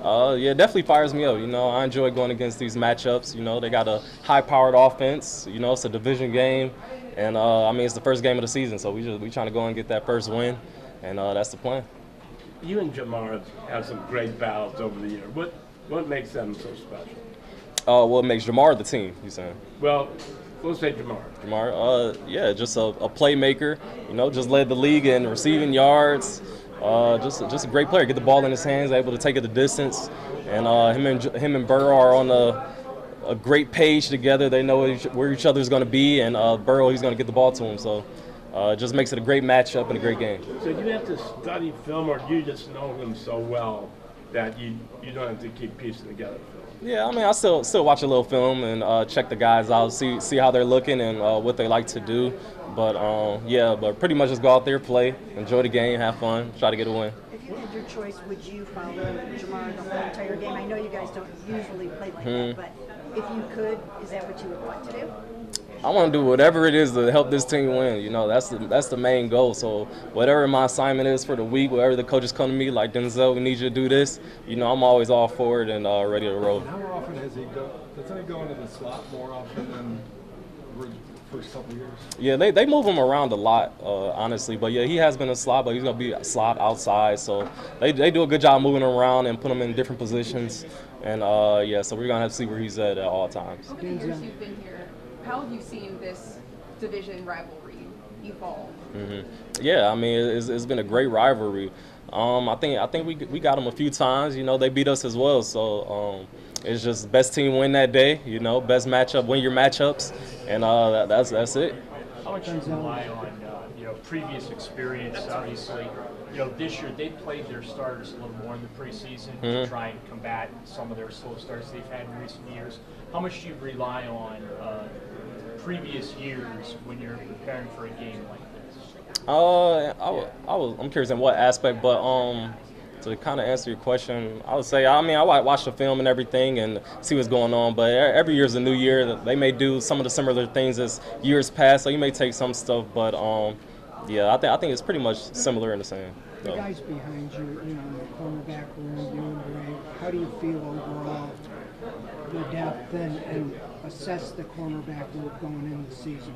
Yeah, it definitely fires me up. I enjoy going against these matchups. They got a high-powered offense. It's a division game, and I mean it's the first game of the season, so we trying to go and get that first win, and that's the plan. You and Jamar have some great battles over the year. What makes them so special? What makes Jamar the team? You saying? Well, we'll say Jamar. Jamar, yeah, just a playmaker. Just led the league in receiving yards. Just a great player. Get the ball in his hands, able to take it the distance, and him and Burrow are on a great page together. They know where each other's going to be, and Burrow, he's going to get the ball to him. So it just makes it a great matchup and a great game. So do you have to study film, or do you just know him so well that you don't have to keep piecing together film? Yeah, I mean, I still watch a little film and check the guys out, see how they're looking and what they like to do. But but pretty much just go out there, play, enjoy the game, have fun, try to get a win. If you had your choice, would you follow Jamar the whole entire game? I know you guys don't usually play like that, but if you could, is that what you would want to do? I want to do whatever it is to help this team win. That's the main goal. So whatever my assignment is for the week, whatever the coaches come to me, like Denzel, we need you to do this. I'm always all for it and ready to roll. How often doesn't he go into the slot more often than the first couple of years? Yeah, they move him around a lot, honestly. But yeah, he has been a slot, but he's gonna be a slot outside. So they do a good job moving him around and put him in different positions. And so we're gonna have to see where he's at all times. Over the years you've been here, how have you seen this division rivalry evolve? Yeah, I mean it's been a great rivalry. I think we got them a few times. They beat us as well. So it's just best team win that day. Best matchup, win your matchups, and that's it. How much do you rely on previous experience? Obviously, this year they played their starters a little more in the preseason to try and combat some of their slow starts they've had in recent years. How much do you rely on previous years when you're preparing for a game like this? I'm curious in what aspect, but to kind of answer your question, I would say, I watch the film and everything and see what's going on, but every year's a new year. They may do some of the similar things as years past, so you may take some stuff, but I think it's pretty much similar in the same. The guys behind you, in the cornerback room doing great. How do you feel overall, the depth and assess the cornerback group going into the season?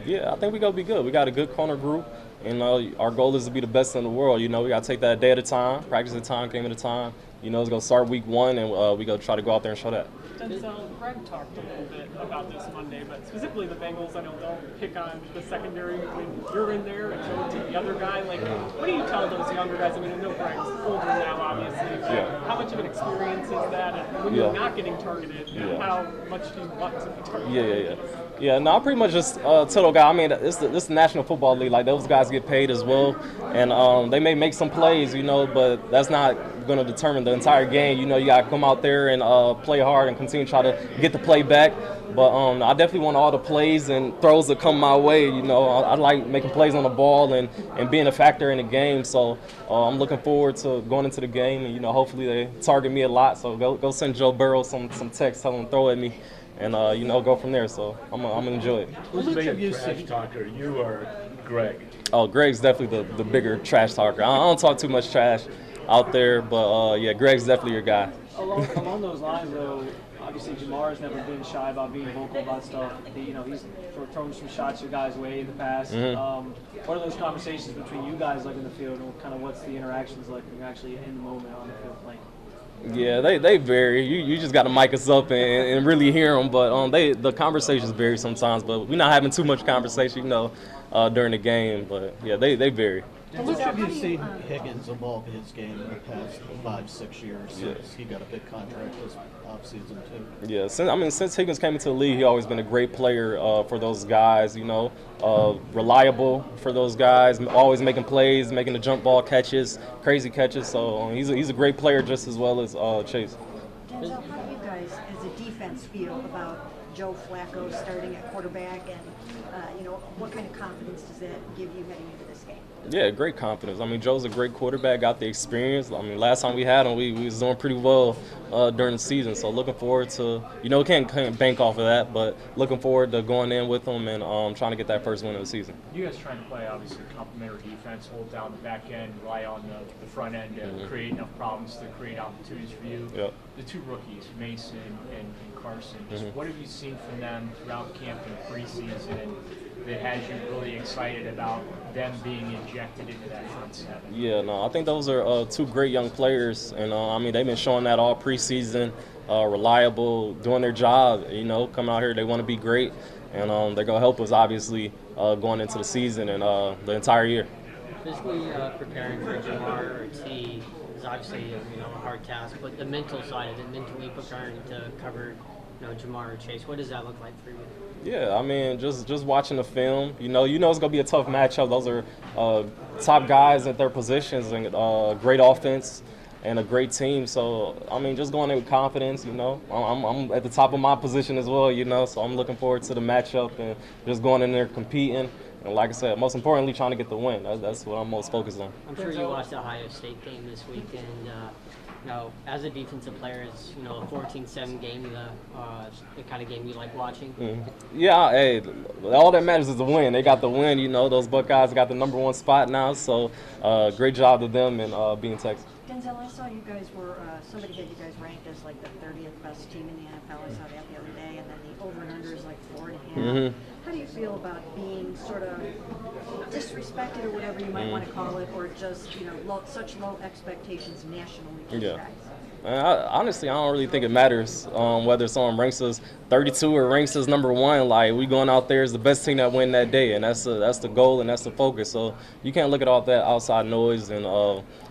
Yeah, I think we're going to be good. We got a good corner group, and our goal is to be the best in the world. We got to take that a day at a time, practice at a time, game at a time. It's going to start week 1, and we going to try to go out there and show that. Denzel, Greg talked a little bit about this Monday, but specifically the Bengals, I know they'll pick on the secondary when you're in there and show it to the other guy. What do you tell those younger guys? I mean, I know Greg's older now, obviously, but how much of an experience is that? And when you're not getting targeted, how much do you want to be targeted? Yeah, no, I pretty much just tell the guy, I mean, this is the National Football League. Like, those guys get paid as well. And they may make some plays, but that's not going to determine the entire game. You got to come out there and play hard and continue to try to get the play back. But I definitely want all the plays and throws that come my way. I like making plays on the ball and being a factor in the game. So I'm looking forward to going into the game. And, hopefully they target me a lot. So go send Joe Burrow some text, tell him throw at me. And, go from there. So I'm going to enjoy it. Who's the bigger trash talker, you or Greg? Oh, Greg's definitely the bigger trash talker. I don't talk too much trash out there, but, Greg's definitely your guy. Along those lines, though, obviously Jamar has never been shy about being vocal about stuff. He's thrown some shots your guys' way in the past. What are those conversations between you guys like in the field, and kind of what's the interactions like when you're actually in the moment on the field playing? Yeah, they vary. You just got to mic us up and really hear them. But the conversations vary sometimes. But we're not having too much conversation, during the game. But yeah, they vary. How much have you seen Higgins evolve his game in the past 5-6 years since he got a big contract this offseason too? Yeah, since Higgins came into the league, he's always been a great player for those guys, reliable for those guys, always making plays, making the jump ball catches, crazy catches. So he's a great player just as well as Chase. Denzel, how do you guys as a defense feel about Joe Flacco starting at quarterback, and what kind of confidence does that give you heading into this game? Yeah, great confidence. I mean, Joe's a great quarterback, got the experience. I mean, last time we had him, we was doing pretty well during the season. So looking forward to, can't bank off of that, but looking forward to going in with him and trying to get that first win of the season. You guys trying to play, obviously, complementary defense, hold down the back end, rely on the front end to create enough problems to create opportunities for you. Yep. The two rookies, Mason and Carson, just what have you seen from them throughout camp and preseason that has you really excited about them being injected into that front seven? Yeah, no, I think those are two great young players, and I mean they've been showing that all preseason, reliable, doing their job. Coming out here, they want to be great, and they're gonna help us obviously going into the season and the entire year. Physically preparing for Jamar or T is obviously a hard task, but the mental side of it, mentally preparing to cover Jamar or Chase, what does that look like for you? Yeah, I mean, just watching the film, it's gonna be a tough matchup. Those are top guys at their positions and great offense and a great team. So I mean, just going in with confidence. I'm at the top of my position as well. So I'm looking forward to the matchup and just going in there competing. And like I said, most importantly, trying to get the win. That's what I'm most focused on. I'm sure you watched the Ohio State game this weekend. As a defensive player, it's a 14-7 game, the kind of game you like watching. Yeah, hey, all that matters is the win. They got the win. Those Buckeyes got the #1 spot now. So great job to them and being Texas. Denzel, I saw you guys were, somebody had you guys ranked as like the 30th best team in the NFL. I saw that the other day, and then the over and under is like 4.5. How do you feel about being sort of disrespected or whatever you might want to call it, or just, such low expectations nationally for you guys? Honestly, I don't really think it matters whether someone ranks us 32 or ranks us #1. Like, we going out there as the best team that win that day, and that's the goal and that's the focus. So you can't look at all that outside noise and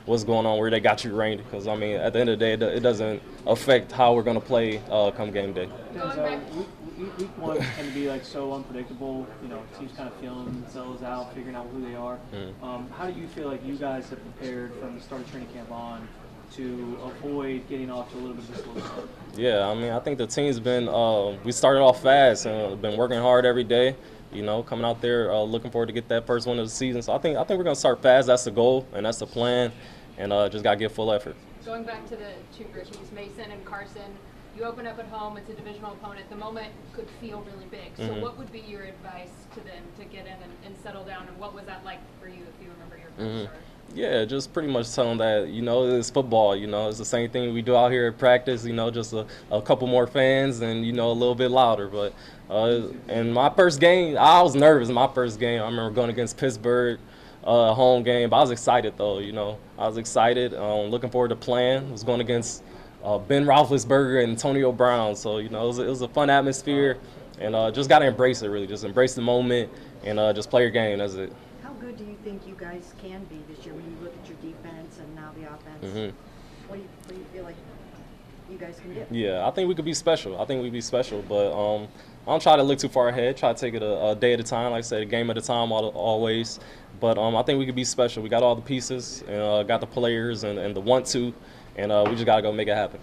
what's going on, where they got you ranked, because I mean, at the end of the day, it doesn't affect how we're going to play come game day. Week one can be so unpredictable. Teams kind of feeling themselves out, figuring out who they are. How do you feel like you guys have prepared from the start of training camp on to avoid getting off to a little bit of a slow start? Yeah, I mean, I think the team's been we started off fast and been working hard every day. Coming out there looking forward to get that first one of the season. So I think we're gonna start fast. That's the goal and that's the plan, and just gotta give full effort. Going back to the two rookies, Mason and Carson, you open up at home, it's a divisional opponent. The moment could feel really big. So what would be your advice to them to get in and settle down, and what was that like for you, if you remember your first start? Yeah, just pretty much tell them that, it's football, it's the same thing we do out here at practice, just a couple more fans and, a little bit louder. But in my first game, I was nervous in my first game. I remember going against Pittsburgh, home game, but I was excited though, I was excited, looking forward to playing. I was going against Ben Roethlisberger and Antonio Brown, so, it was a fun atmosphere, and just got to embrace it, really, just embrace the moment and just play your game, that's it. How good do you think you guys can be this year when you look at your defense and now the offense? What do you feel like you guys can do? Yeah, I think we could be special. But I don't try to look too far ahead. Try to take it a day at a time, like I said, a game at a time always. But I think we could be special. We got all the pieces, and got the players and the want to, and we just got to go make it happen.